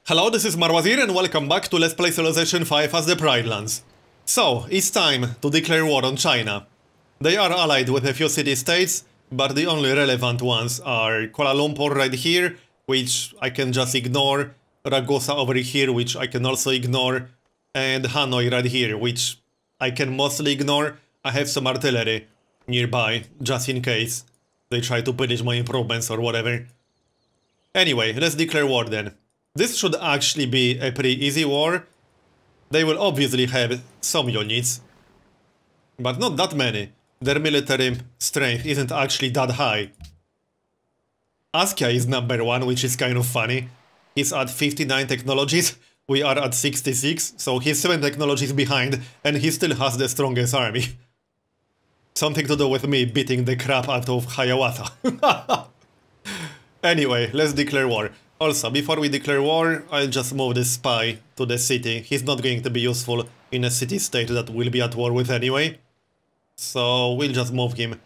Hello, this is Marbozir and welcome back to Let's Play Civilization 5 as the Pridelands. So, it's time to declare war on China. They are allied with a few city-states, but the only relevant ones are Kuala Lumpur right here, which I can just ignore, Ragusa over here, which I can also ignore, and Hanoi right here, which I can mostly ignore. I have some artillery nearby, just in case they try to pillage my improvements or whatever. Anyway, let's declare war then. This should actually be a pretty easy war. They will obviously have some units, but not that many. Their military strength isn't actually that high. Askia is number 1, which is kind of funny. He's at 59 technologies, we are at 66, so he's 7 technologies behind, and he still has the strongest army. Something to do with me beating the crap out of Hiawatha. Anyway, let's declare war. Also, before we declare war, I'll just move this spy to the city. He's not going to be useful in a city-state that we'll be at war with anyway. So we'll just move him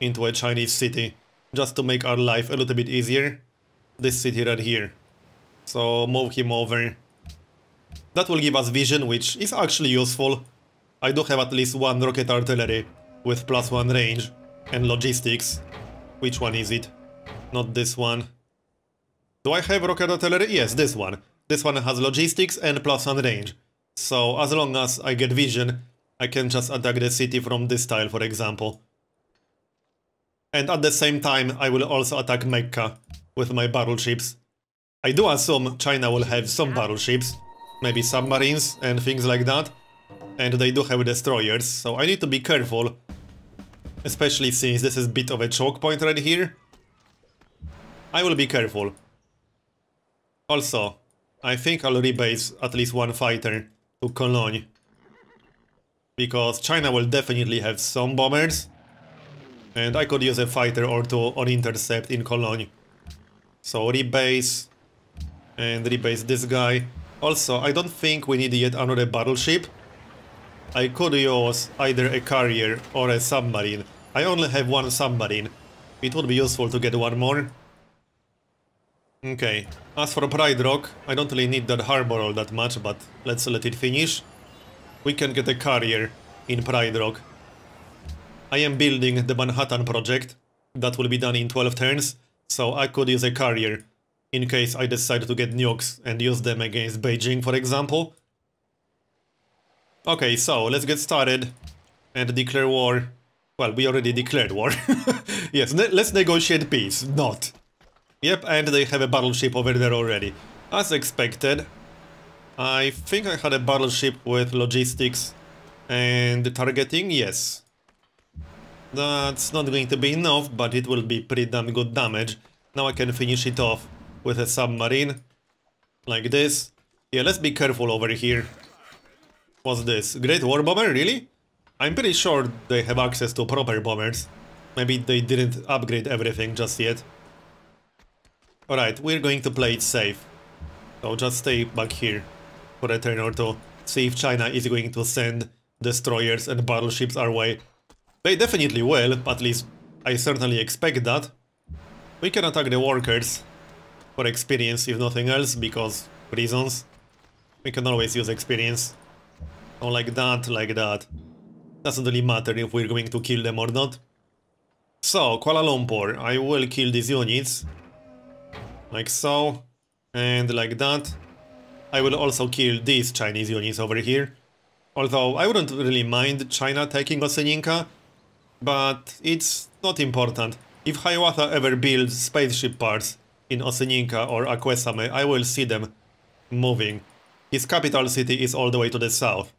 into a Chinese city, just to make our life a little bit easier. This city right here. So move him over. That will give us vision, which is actually useful. I do have at least 1 rocket artillery with +1 range and logistics. Which one is it? Not this one. Do I have rocket artillery? Yes, this one. This one has logistics and +1 range. So as long as I get vision, I can just attack the city from this tile, for example. And at the same time, I will also attack Mecca with my battleships. I do assume China will have some battleships, maybe submarines and things like that. And they do have destroyers, so I need to be careful. Especially since this is a bit of a choke point right here. I will be careful. Also, I think I'll rebase at least 1 fighter to Cologne. Because China will definitely have some bombers. And I could use a fighter or 2 on intercept in Cologne. So rebase. And rebase this guy. Also, I don't think we need yet another battleship. I could use either a carrier or a submarine. I only have 1 submarine. It would be useful to get 1 more. Okay, as for Pride Rock, I don't really need that harbor all that much, but let's let it finish. We can get a carrier in Pride Rock. I am building the Manhattan project. That will be done in 12 turns, so I could use a carrier in case I decide to get nukes and use them against Beijing, for example. Okay, so let's get started and declare war. Well, we already declared war. Yes, let's negotiate peace. Not. Yep, and they have a battleship over there already. As expected. I think I had a battleship with logistics and targeting, yes. That's not going to be enough, but it will be pretty damn good damage. Now I can finish it off with a submarine. Like this. Yeah, let's be careful over here. What's this? Great War Bomber, really? I'm pretty sure they have access to proper bombers. Maybe they didn't upgrade everything just yet. Alright, we're going to play it safe. So just stay back here for a turn or 2. See if China is going to send destroyers and battleships our way. They definitely will, at least I certainly expect that. We can attack the workers for experience if nothing else, because reasons. We can always use experience. Oh, like that, like that. Doesn't really matter if we're going to kill them or not. So, Kuala Lumpur, I will kill these units. Like so, and like that. I will also kill these Chinese units over here. Although I wouldn't really mind China taking Oseninka, but it's not important. If Hiawatha ever builds spaceship parts in Oseninka or Akwesame, I will see them moving. His capital city is all the way to the south,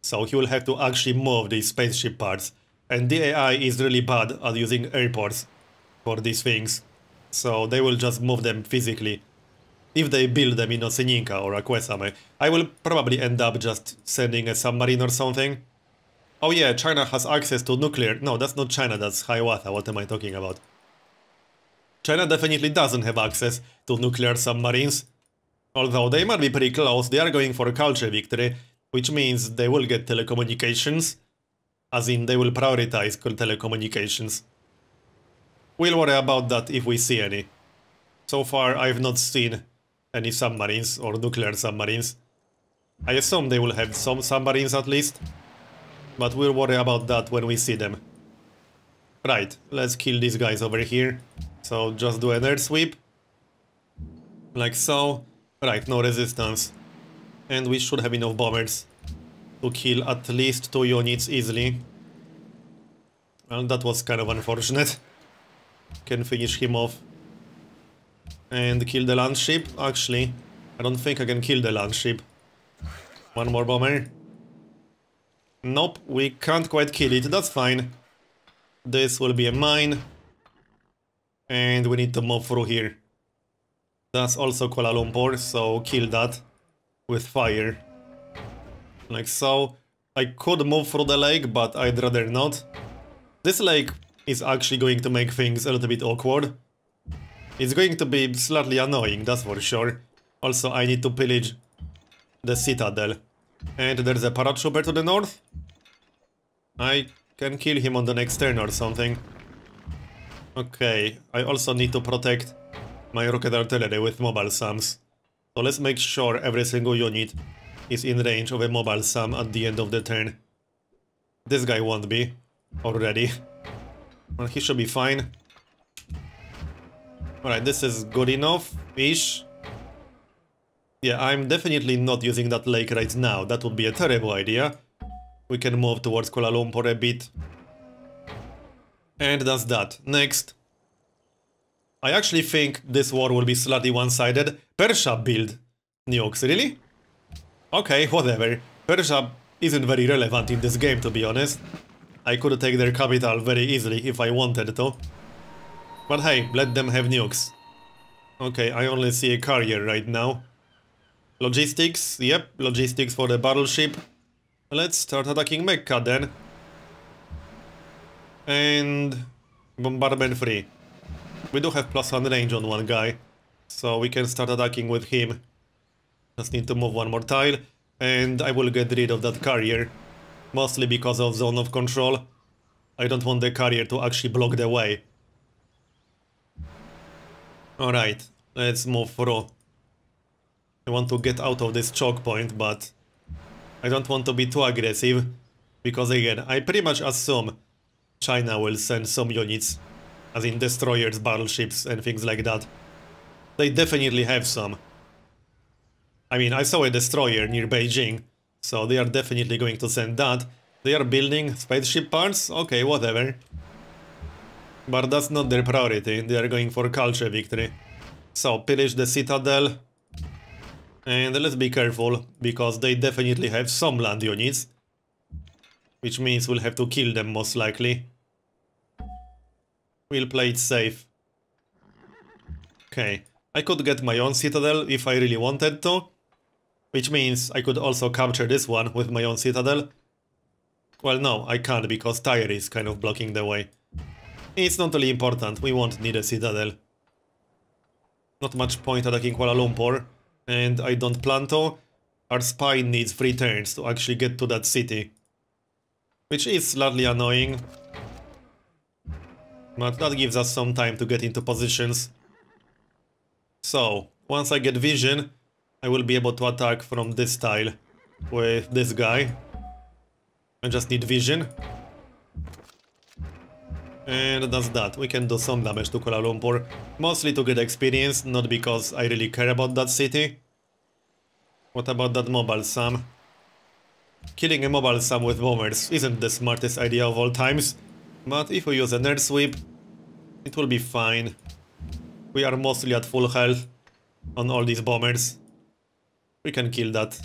so he will have to actually move these spaceship parts. And the AI is really bad at using airports for these things. So they will just move them physically. If they build them in Oseninka or Akwesame, I will probably end up just sending a submarine or something. Oh yeah, China has access to nuclear... No, that's not China, that's Hiawatha, what am I talking about? China definitely doesn't have access to nuclear submarines. Although they might be pretty close, they are going for a culture victory, which means they will get telecommunications. As in, they will prioritize telecommunications. We'll worry about that if we see any. So far, I've not seen any submarines or nuclear submarines. I assume they will have some submarines at least, but we'll worry about that when we see them. Right, let's kill these guys over here. So just do an air sweep. Like so. Right, no resistance. And we should have enough bombers to kill at least 2 units easily. Well, that was kind of unfortunate. Can finish him off. And kill the land ship. Actually, I don't think I can kill the land ship. One more bomber. Nope, we can't quite kill it, that's fine. This will be a mine. And we need to move through here. That's also Kuala Lumpur, so kill that with fire. Like so. I could move through the lake, but I'd rather not. This lake is actually going to make things a little bit awkward. It's going to be slightly annoying, that's for sure. Also, I need to pillage the citadel. And there's a paratrooper to the north. I can kill him on the next turn or something. Okay, I also need to protect my rocket artillery with mobile SAMs. So let's make sure every single unit is in range of a mobile SAM at the end of the turn. This guy won't be already. Well, he should be fine. Alright, this is good enough-ish. Yeah, I'm definitely not using that lake right now. That would be a terrible idea. We can move towards Kuala Lumpur a bit. And that's that. Next. I actually think this war will be slightly one-sided. Persia build nukes, really? Okay, whatever. Persia isn't very relevant in this game, to be honest. I could take their capital very easily if I wanted to. But hey, let them have nukes. Okay, I only see a carrier right now. Logistics, yep, logistics for the battleship. Let's start attacking Mecca then. And bombardment free. We do have +1 range on one guy, so we can start attacking with him. Just need to move one more tile, and I will get rid of that carrier. Mostly because of zone of control. I don't want the carrier to actually block the way. Alright, let's move through. I want to get out of this choke point, but I don't want to be too aggressive, because again, I pretty much assume China will send some units, as in destroyers, battleships and things like that. They definitely have some. I mean, I saw a destroyer near Beijing, so they are definitely going to send that. They are building spaceship parts? Okay, whatever. But that's not their priority, they are going for culture victory. So, pillage the citadel. And let's be careful, because they definitely have some land units. Which means we'll have to kill them most likely. We'll play it safe. Okay, I could get my own citadel if I really wanted to. Which means I could also capture this one with my own citadel. Well, no, I can't because Tyre is kind of blocking the way. It's not really important, we won't need a citadel. Not much point attacking Kuala Lumpur. And I don't plan to. Our spy needs 3 turns to actually get to that city. Which is slightly annoying. But that gives us some time to get into positions. So, once I get vision, I will be able to attack from this tile with this guy. I just need vision. And that's that. We can do some damage to Kuala Lumpur. Mostly to get experience, not because I really care about that city. What about that mobile SAM? Killing a mobile SAM with bombers isn't the smartest idea of all times. But if we use an air sweep, it will be fine. We are mostly at full health on all these bombers. We can kill that.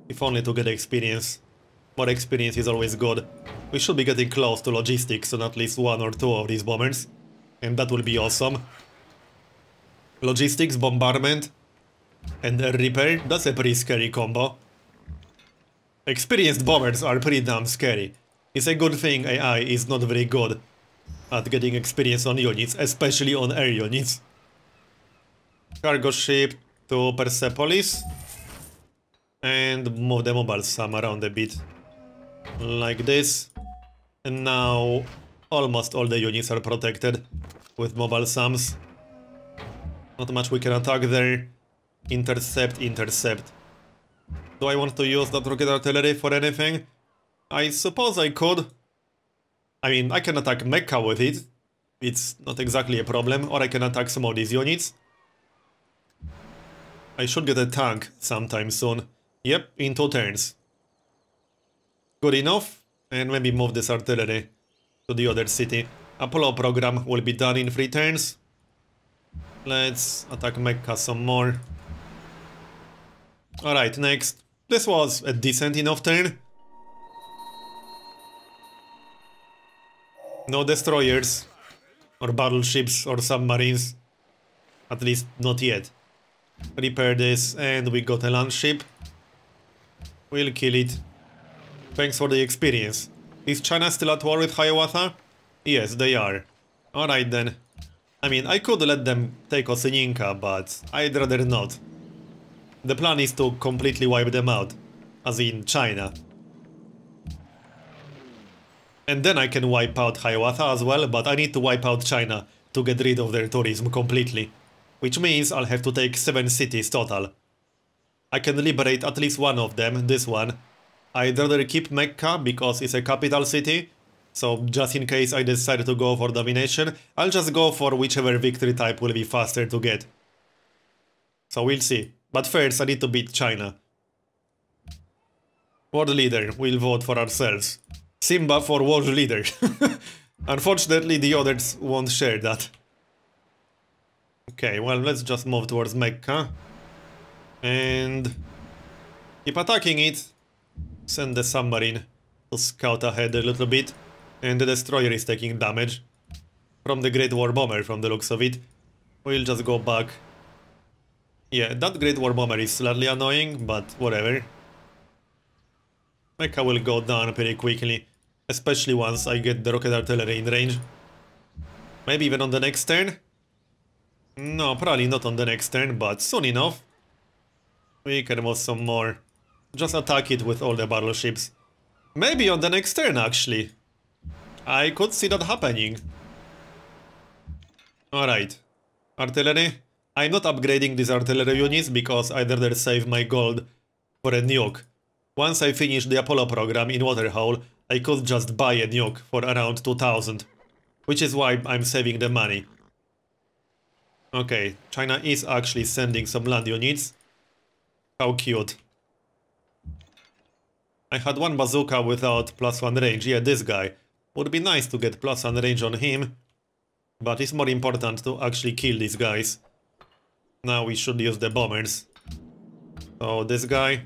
If only to get experience. More experience is always good. We should be getting close to logistics on at least 1 or 2 of these bombers. And that will be awesome. Logistics, bombardment, and air repair, that's a pretty scary combo. Experienced bombers are pretty damn scary. It's a good thing AI is not very good at getting experience on units, especially on air units. Cargo ship to Persepolis. And move the mobile SAM around a bit. Like this. And now almost all the units are protected with mobile SAMs. Not much we can attack there. Intercept, intercept. Do I want to use that rocket artillery for anything? I suppose I could. I mean, I can attack Mecca with it. It's not exactly a problem. Or I can attack some of these units. I should get a tank sometime soon. Yep, in 2 turns. Good enough. And maybe move this artillery to the other city. Apollo program will be done in 3 turns. Let's attack Mecca some more. Alright, next. This was a decent enough turn. No destroyers. Or battleships or submarines. At least not yet. Repair this and we got a land ship. We'll kill it. Thanks for the experience. Is China still at war with Hiawatha? Yes, they are. Alright then. I mean, I could let them take Oseninka, but I'd rather not. The plan is to completely wipe them out. As in China. And then I can wipe out Hiawatha as well, but I need to wipe out China to get rid of their tourism completely. Which means I'll have to take 7 cities total. I can liberate at least one of them, this one. I'd rather keep Mecca because it's a capital city. So just in case I decide to go for domination, I'll just go for whichever victory type will be faster to get. So we'll see. But first I need to beat China. World leader, we'll vote for ourselves. Simba for world leader. Unfortunately the others won't share that. Okay, well let's just move towards Mecca. And keep attacking it. Send the submarine to scout ahead a little bit. And the destroyer is taking damage from the Great War Bomber from the looks of it. We'll just go back. Yeah, that Great War Bomber is slightly annoying, but whatever. Mecca will go down pretty quickly, especially once I get the rocket artillery in range. Maybe even on the next turn? No, probably not on the next turn, but soon enough. We can move some more. Just attack it with all the battleships. Maybe on the next turn, actually. I could see that happening. Alright. Artillery. I'm not upgrading these artillery units because I'd rather save my gold for a nuke. Once I finish the Apollo program in Waterhole, I could just buy a nuke for around 2000. Which is why I'm saving the money. Okay, China is actually sending some land units. How cute. I had one bazooka without +1 range. Yeah, this guy. Would be nice to get +1 range on him. But it's more important to actually kill these guys. Now we should use the bombers. So this guy.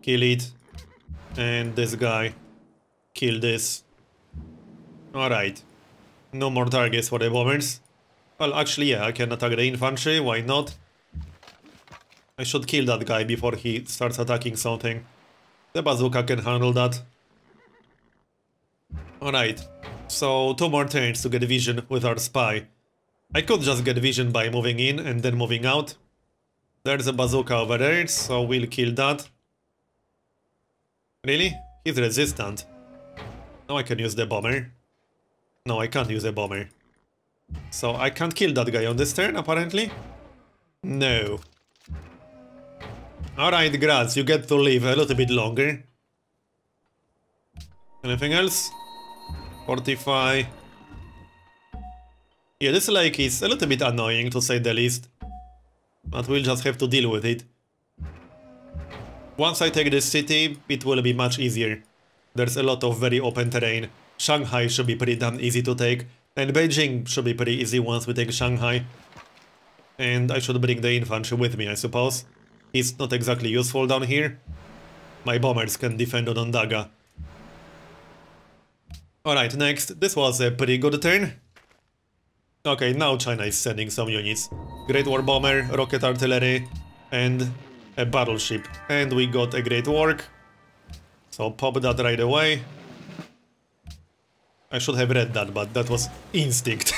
Kill it. And this guy. Kill this. Alright. No more targets for the bombers. Well, actually, yeah, I can attack the infantry. Why not? I should kill that guy before he starts attacking something. The bazooka can handle that. Alright, so 2 more turns to get vision with our spy. I could just get vision by moving in and then moving out. There's a bazooka over there, so we'll kill that. Really? He's resistant. Now I can use the bomber. No, I can't use a bomber. So I can't kill that guy on this turn, apparently? No. Alright, Graz, you get to live a little bit longer. Anything else? Fortify. Yeah, this lake is a little bit annoying, to say the least. But we'll just have to deal with it. Once I take this city, it will be much easier. There's a lot of very open terrain. Shanghai should be pretty damn easy to take. And Beijing should be pretty easy once we take Shanghai. And I should bring the infantry with me, I suppose. It's not exactly useful down here. My bombers can defend on Ondaga. Alright, next. This was a pretty good turn. Okay, now China is sending some units. Great War Bomber, Rocket Artillery, and a battleship. And we got a Great Work. So pop that right away. I should have read that, but that was instinct.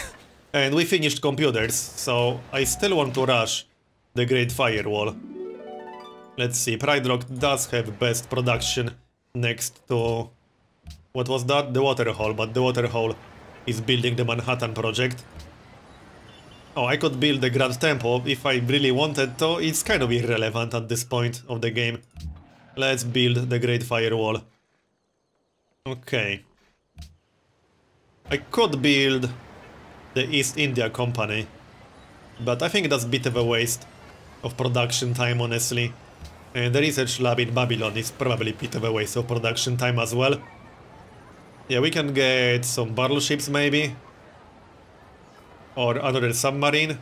And we finished computers, so I still want to rush the Great Firewall. Let's see, Pride Rock does have best production next to... What was that? The Waterhole, but the Waterhole is building the Manhattan project. Oh, I could build the Grand Temple if I really wanted to. It's kind of irrelevant at this point of the game. Let's build the Great Firewall. Okay. I could build the East India Company, but I think that's a bit of a waste of production time, honestly. And the research lab in Babylon is probably a bit of a waste of production time as well. Yeah, we can get some battleships maybe. Or another submarine.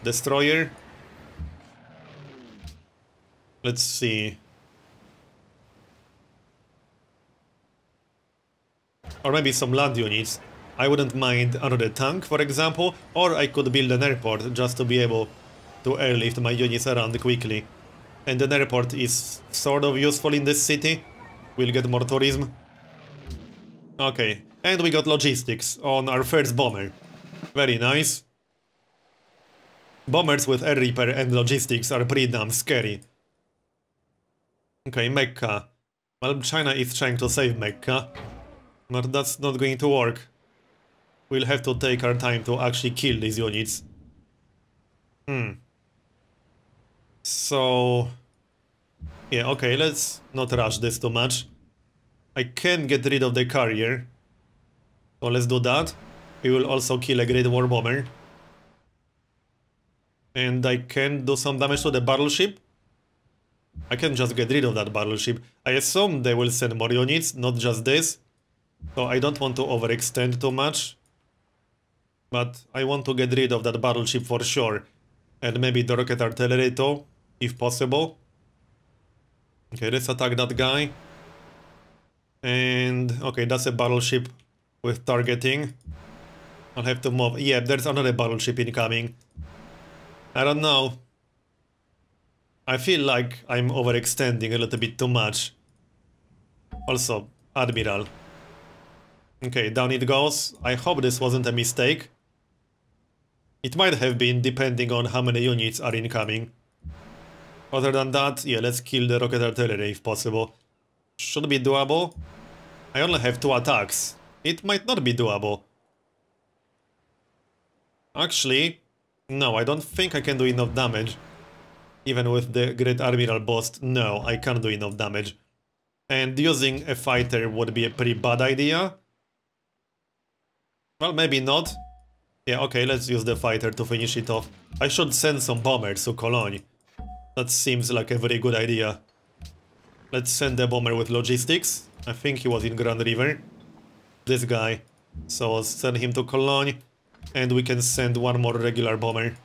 Destroyer. Let's see. Or maybe some land units. I wouldn't mind another tank, for example. Or I could build an airport just to be able to airlift my units around quickly. And an airport is sort of useful in this city. We'll get more tourism. Okay, and we got logistics on our first bomber. Very nice. Bombers with air repair and logistics are pretty damn scary. Okay, Mecca. Well, China is trying to save Mecca, but that's not going to work. We'll have to take our time to actually kill these units. So... yeah, okay, let's not rush this too much. I can get rid of the carrier. So let's do that. We will also kill a Great War Bomber. And I can do some damage to the battleship. I can just get rid of that battleship. I assume they will send more units, not just this. So I don't want to overextend too much. But I want to get rid of that battleship for sure. And maybe the rocket artillery too, if possible. Okay, let's attack that guy. And... okay, that's a battleship with targeting. I'll have to move... yeah, there's another battleship incoming. I don't know. I feel like I'm overextending a little bit too much. Also, Admiral. Okay, down it goes. I hope this wasn't a mistake. It might have been, depending on how many units are incoming. Other than that, yeah, let's kill the rocket artillery if possible. Should be doable. I only have 2 attacks. It might not be doable. Actually, no, I don't think I can do enough damage. Even with the Great Admiral boost, no, I can't do enough damage. And using a fighter would be a pretty bad idea. Well, maybe not. Yeah, okay, let's use the fighter to finish it off. I should send some bombers to Cologne. That seems like a very good idea. Let's send the bomber with logistics. I think he was in Grand River. This guy. So send him to Cologne. And we can send one more regular bomber.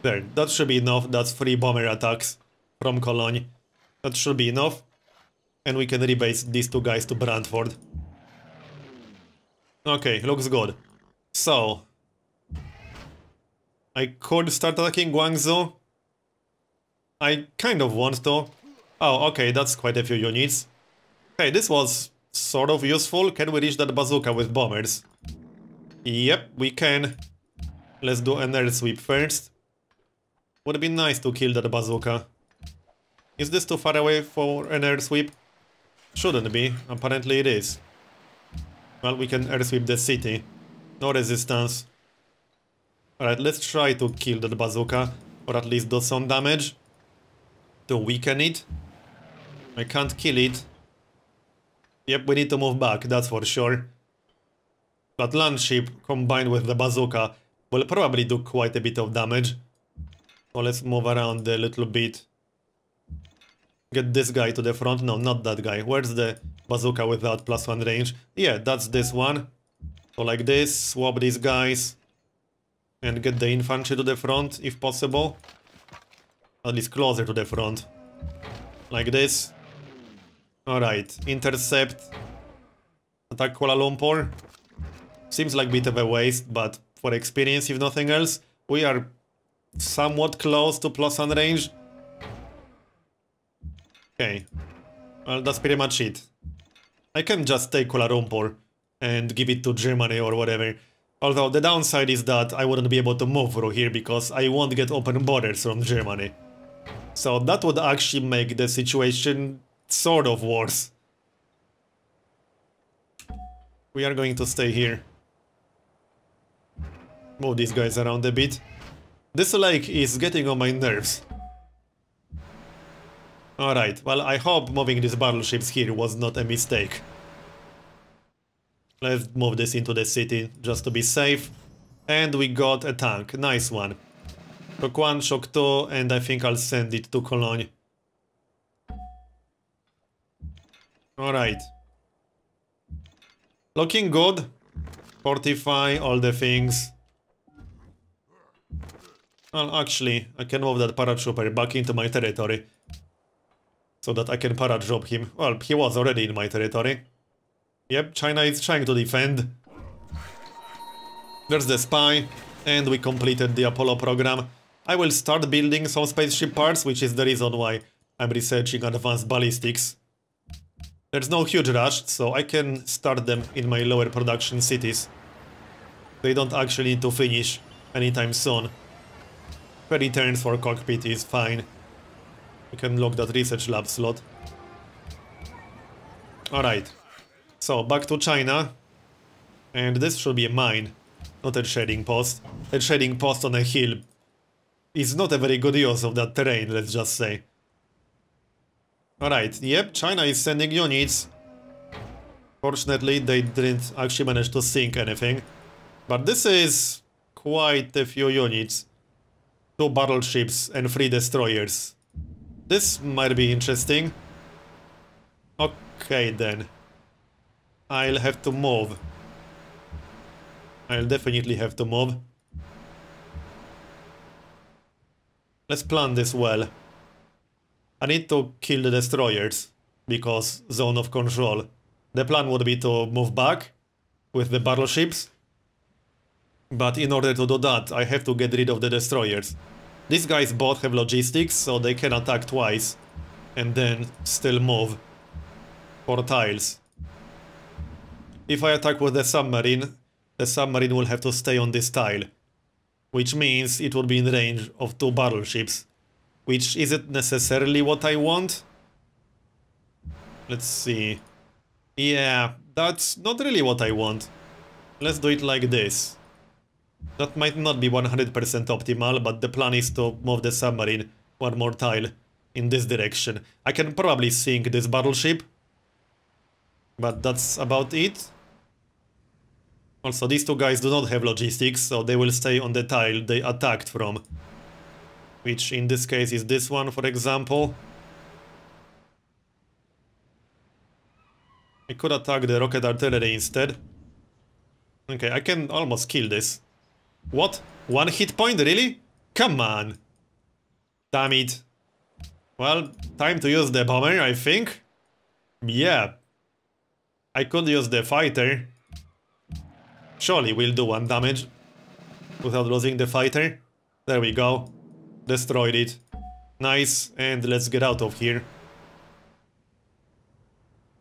There, that should be enough. That's 3 bomber attacks from Cologne. That should be enough. And we can rebase these 2 guys to Brantford. Okay, looks good. So... I could start attacking Guangzhou. I kind of want to. Oh, okay, that's quite a few units. Okay, this was sort of useful. Can we reach that bazooka with bombers? Yep, we can. Let's do an air sweep first. Would be nice to kill that bazooka. Is this too far away for an air sweep? Shouldn't be. Apparently it is. Well, we can air sweep the city. No resistance. Alright, let's try to kill that bazooka. Or at least do some damage. To weaken it. I can't kill it. Yep, we need to move back, that's for sure. But land ship combined with the bazooka will probably do quite a bit of damage. So let's move around a little bit. Get this guy to the front. No, not that guy. Where's the bazooka without +1 range? Yeah, that's this one. So like this, swap these guys. And get the infantry to the front, if possible. At least closer to the front. Like this. Alright, intercept. Attack Kuala Lumpur. Seems like a bit of a waste, but for experience, if nothing else, we are somewhat close to +1 range. Okay. Well, that's pretty much it. I can just take Kuala Lumpur and give it to Germany or whatever. Although the downside is that I wouldn't be able to move through here because I won't get open borders from Germany. So that would actually make the situation sort of worse. We are going to stay here. Move these guys around a bit. This lake is getting on my nerves. Alright, well, I hope moving these battleships here was not a mistake. Let's move this into the city, just to be safe. And we got a tank, nice one. Shock 1, Shock 2, and I think I'll send it to Cologne. Alright. Looking good. Fortify, all the things. Well, actually, I can move that paratrooper back into my territory. So that I can paradrop him. Well, he was already in my territory. Yep, China is trying to defend. There's the spy. And we completed the Apollo program. I will start building some spaceship parts, which is the reason why I'm researching advanced ballistics. There's no huge rush, so I can start them in my lower production cities. They don't actually need to finish anytime soon. 30 turns for cockpit is fine. We can lock that research lab slot. Alright. So, back to China. And this should be a mine, not a trading post. A trading post on a hill is not a very good use of that terrain, let's just say. Alright, yep, China is sending units. Fortunately, they didn't actually manage to sink anything. But this is quite a few units. 2 battleships and 3 destroyers. This might be interesting. Okay then. I'll have to move. I'll definitely have to move. Let's plan this well. I need to kill the destroyers, because zone of control. The plan would be to move back with the battleships. But in order to do that, I have to get rid of the destroyers. These guys both have logistics, so they can attack twice. And then still move 4 tiles. If I attack with the submarine will have to stay on this tile. Which means it would be in range of 2 battleships. Which isn't necessarily what I want. Let's see. Yeah, that's not really what I want. Let's do it like this. That might not be 100% optimal, but the plan is to move the submarine 1 more tile in this direction. I can probably sink this battleship. But that's about it. Also, these 2 guys do not have logistics, so they will stay on the tile they attacked from. Which in this case is this one, for example. I could attack the rocket artillery instead. Okay, I can almost kill this. What? 1 hit point, really? Come on! Damn it. Well, time to use the bomber, I think. Yeah. I could use the fighter. Surely we'll do 1 damage without losing the fighter. There we go. Destroyed it. Nice, and let's get out of here.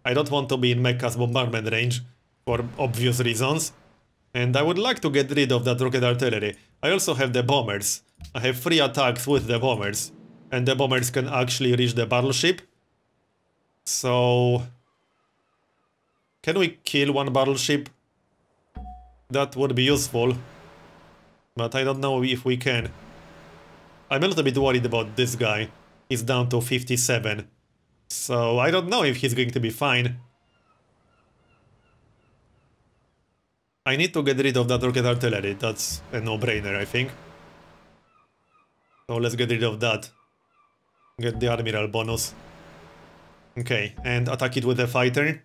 I don't want to be in Mecca's bombardment range, for obvious reasons. And I would like to get rid of that rocket artillery. I also have the bombers. I have 3 attacks with the bombers. And the bombers can actually reach the battleship. So... can we kill 1 battleship? That would be useful. But I don't know if we can. I'm a little bit worried about this guy. He's down to 57. So I don't know if he's going to be fine. I need to get rid of that rocket artillery. That's a no-brainer, I think. So let's get rid of that. Get the Admiral bonus. Okay, and attack it with a fighter.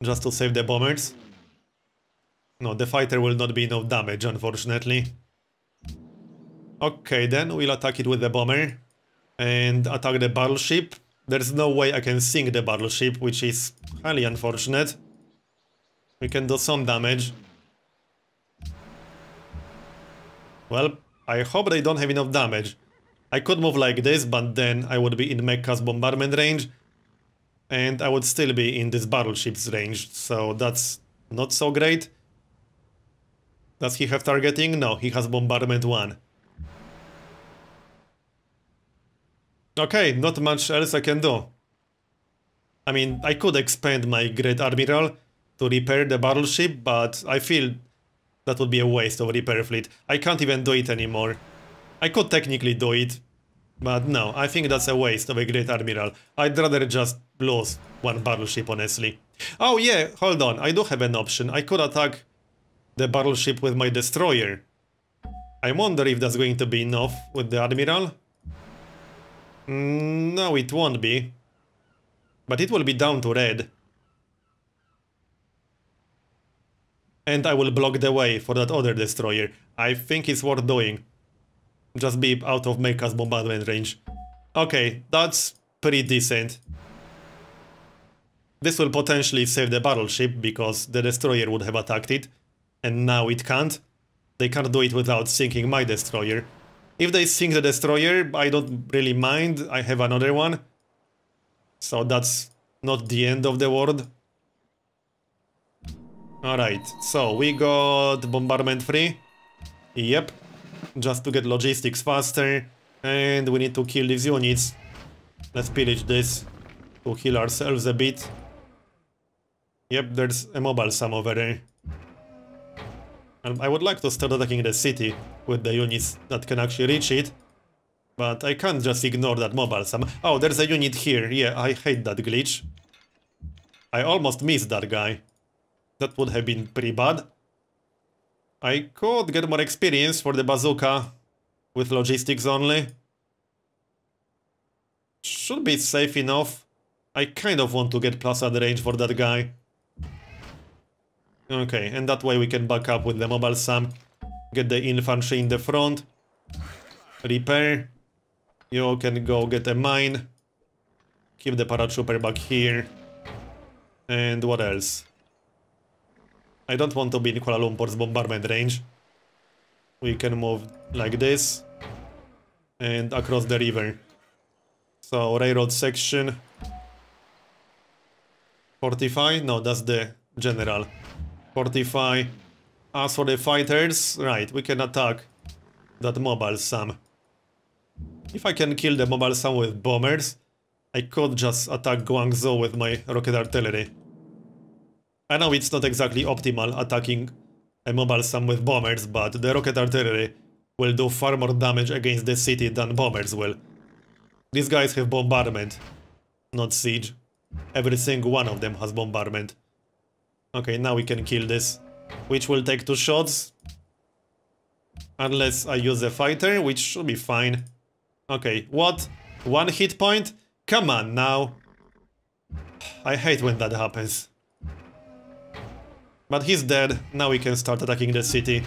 Just to save the bombers. No, the fighter will not be enough damage, unfortunately. Okay, then we'll attack it with the bomber. And attack the battleship. There's no way I can sink the battleship, which is highly unfortunate. We can do some damage. Well, I hope they don't have enough damage. I could move like this, but then I would be in Mecca's bombardment range. And I would still be in this battleship's range, so that's not so great. Does he have targeting? No, he has bombardment 1. Okay, not much else I can do. I mean, I could expand my Great Admiral to repair the battleship, but I feel That would be a waste of repair fleet. I can't even do it anymore. I could technically do it, but no, I think that's a waste of a Great Admiral. I'd rather just lose one battleship, honestly. Oh yeah, hold on, I do have an option. I could attack the battleship with my destroyer. I wonder if that's going to be enough with the Admiral. No, it won't be. But it will be down to red. And I will block the way for that other destroyer. I think it's worth doing. Just be out of Mecca's bombardment range. Okay, that's pretty decent. This will potentially save the battleship, because the destroyer would have attacked it. And now it can't. They can't do it without sinking my destroyer. If they sink the destroyer, I don't really mind. I have another one. So that's not the end of the world. Alright, so we got bombardment free. Yep. Just to get logistics faster. And we need to kill these units. Let's pillage this to heal ourselves a bit. Yep, there's a mobile SAM over there. And I would like to start attacking the city with the units that can actually reach it. But I can't just ignore that mobile SAM. Oh, there's a unit here. Yeah, I hate that glitch. I almost missed that guy. That would have been pretty bad. I could get more experience for the bazooka with logistics only. Should be safe enough. I kind of want to get plus at range for that guy. Okay, and that way we can back up with the mobile SAM. Get the infantry in the front. Repair. You can go get a mine. Keep the paratrooper back here. And what else? I don't want to be in Kuala Lumpur's bombardment range. We can move like this. And across the river. So, railroad section. Fortify? No, that's the general. Fortify. As for the fighters, right, we can attack that mobile SAM. If I can kill the mobile SAM with bombers, I could just attack Guangzhou with my rocket artillery. I know it's not exactly optimal attacking a mobile SAM with bombers, but the rocket artillery will do far more damage against the city than bombers will. These guys have bombardment, not siege. Every single one of them has bombardment. Okay, now we can kill this, which will take 2 shots. Unless I use a fighter, which should be fine. Okay, what? 1 hit point? Come on now. I hate when that happens. But he's dead, now we can start attacking the city.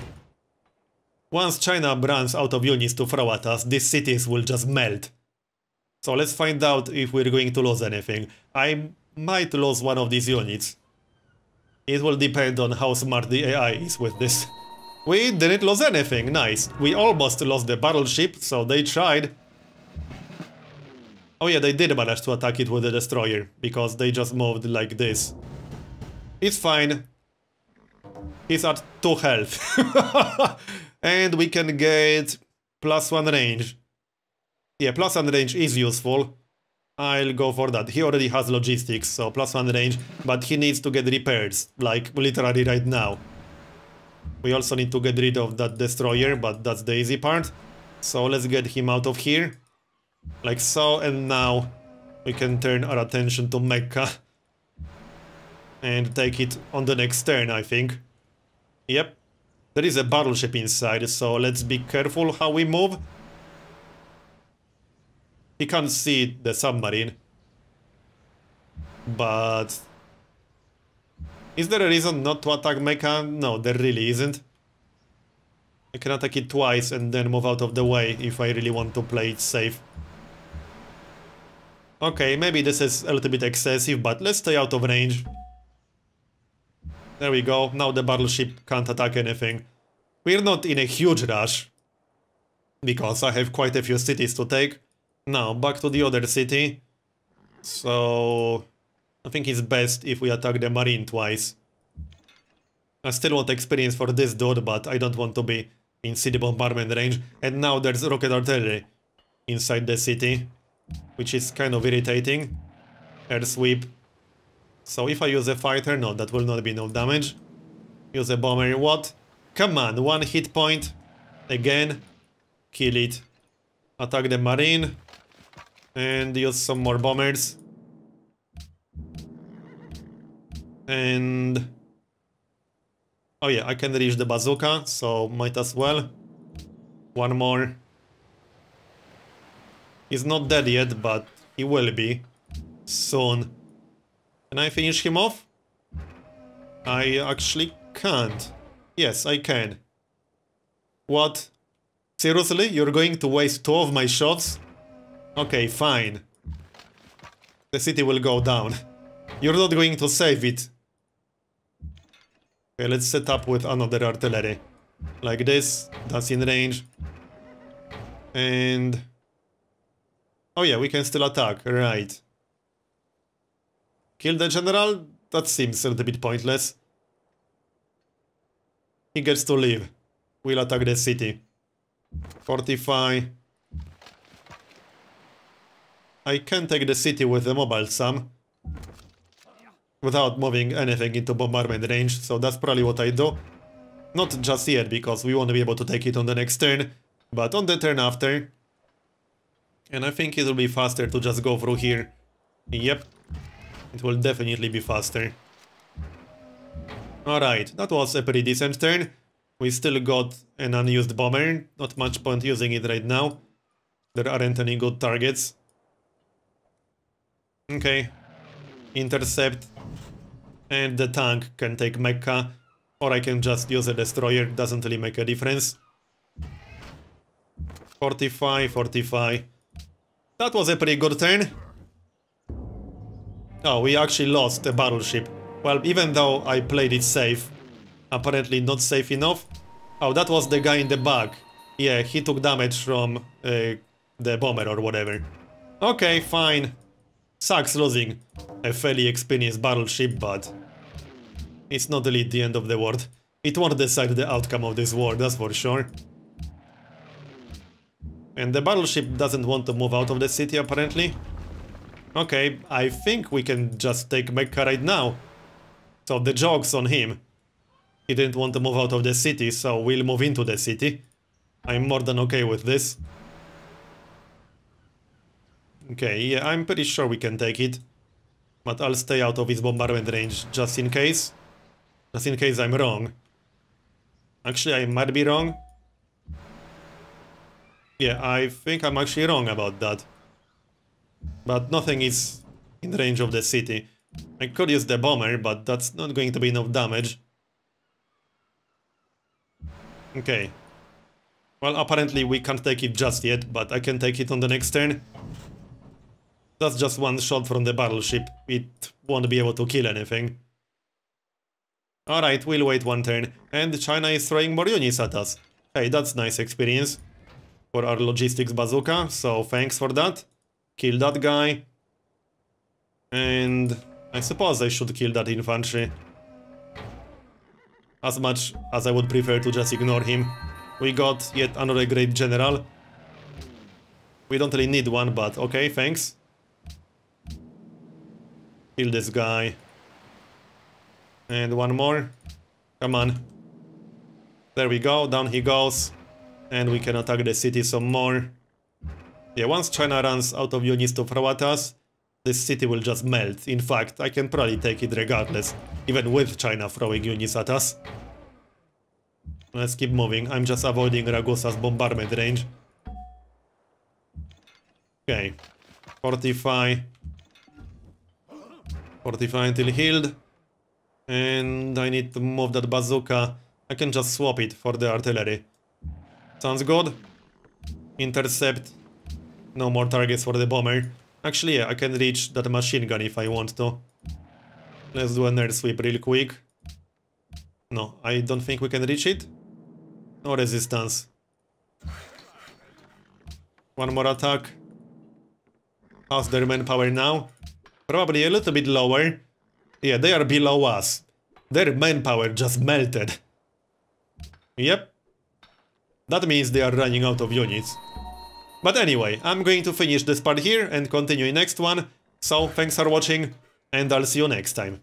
Once China runs out of units to throw at us, these cities will just melt. So let's find out if we're going to lose anything. I might lose one of these units. It will depend on how smart the AI is with this. We didn't lose anything, nice. We almost lost the battleship, so they tried. Oh yeah, they did manage to attack it with the destroyer, because they just moved like this. It's fine. He's at 2 health. And we can get +1 range. Yeah, +1 range is useful. I'll go for that. He already has logistics, so +1 range, but he needs to get repairs, like literally right now. We also need to get rid of that destroyer, but that's the easy part. So let's get him out of here. Like so, and now we can turn our attention to Mecca. And take it on the next turn, I think. Yep. There is a battleship inside, so let's be careful how we move. He can't see the submarine. But... is there a reason not to attack Mecca? No, there really isn't. I can attack it twice and then move out of the way if I really want to play it safe. Okay, maybe this is a little bit excessive, but let's stay out of range. There we go, now the battleship can't attack anything. We're not in a huge rush, because I have quite a few cities to take. Now, back to the other city. So... I think it's best if we attack the marine twice. I still want experience for this dude, but I don't want to be in city bombardment range. And now there's rocket artillery inside the city, which is kind of irritating. Air sweep. So if I use a fighter, no, that will not be no damage. Use a bomber, what? Come on, 1 hit point. Again. Kill it. Attack the marine. And use some more bombers. And... oh yeah, I can reach the bazooka, so might as well. One more. He's not dead yet, but he will be. Soon. Can I finish him off? I actually can't. Yes, I can. What? Seriously? You're going to waste 2 of my shots? Okay, fine. The city will go down. You're not going to save it. Okay, let's set up with another artillery. Like this, that's in range. And... oh yeah, we can still attack, right. Kill the general? That seems a little bit pointless. He gets to leave. We'll attack the city. Fortify. I can take the city with the mobile SAM. Without moving anything into bombardment range, so that's probably what I do. Not just yet, because we won't be able to take it on the next turn, but on the turn after. And I think it'll be faster to just go through here. Yep. It will definitely be faster. Alright, that was a pretty decent turn. We still got an unused bomber. Not much point using it right now. There aren't any good targets. Okay. Intercept. And the tank can take Mecca. Or I can just use a destroyer. Doesn't really make a difference. Fortify, fortify. That was a pretty good turn. Oh, we actually lost a battleship. Well, even though I played it safe, apparently not safe enough. Oh, that was the guy in the back. Yeah, he took damage from the bomber or whatever. Okay, fine. Sucks losing a fairly experienced battleship, but it's not really the end of the world. It won't decide the outcome of this war, that's for sure. And the battleship doesn't want to move out of the city, apparently. Okay, I think we can just take Mecca right now. So the joke's on him. He didn't want to move out of the city, so we'll move into the city. I'm more than okay with this. Okay, yeah, I'm pretty sure we can take it. But I'll stay out of his bombardment range, just in case. Just in case I'm wrong. Actually, I might be wrong. Yeah, I think I'm actually wrong about that. But nothing is in range of the city. I could use the bomber, but that's not going to be enough damage. Okay. Well, apparently we can't take it just yet, but I can take it on the next turn. That's just one shot from the battleship. It won't be able to kill anything. Alright, we'll wait one turn. And China is throwing more units at us. Hey, that's nice experience for our logistics bazooka, so thanks for that. Kill that guy. And I suppose I should kill that infantry. As much as I would prefer to just ignore him. We got yet another great general. We don't really need one, but okay, thanks. Kill this guy. And one more. Come on. There we go, down he goes. And we can attack the city some more. Yeah, once China runs out of units to throw at us, this city will just melt. In fact, I can probably take it regardless, even with China throwing units at us. Let's keep moving. I'm just avoiding Ragusa's bombardment range. Okay. Fortify. Fortify until healed. And I need to move that bazooka. I can just swap it for the artillery. Sounds good. Intercept. No more targets for the bomber. Actually, yeah, I can reach that machine gun if I want to. Let's do an air sweep real quick. No, I don't think we can reach it. No resistance. One more attack. How's their manpower now? Probably a little bit lower. Yeah, they are below us. Their manpower just melted. Yep. That means they are running out of units. But anyway, I'm going to finish this part here and continue in next one. So, thanks for watching, and I'll see you next time.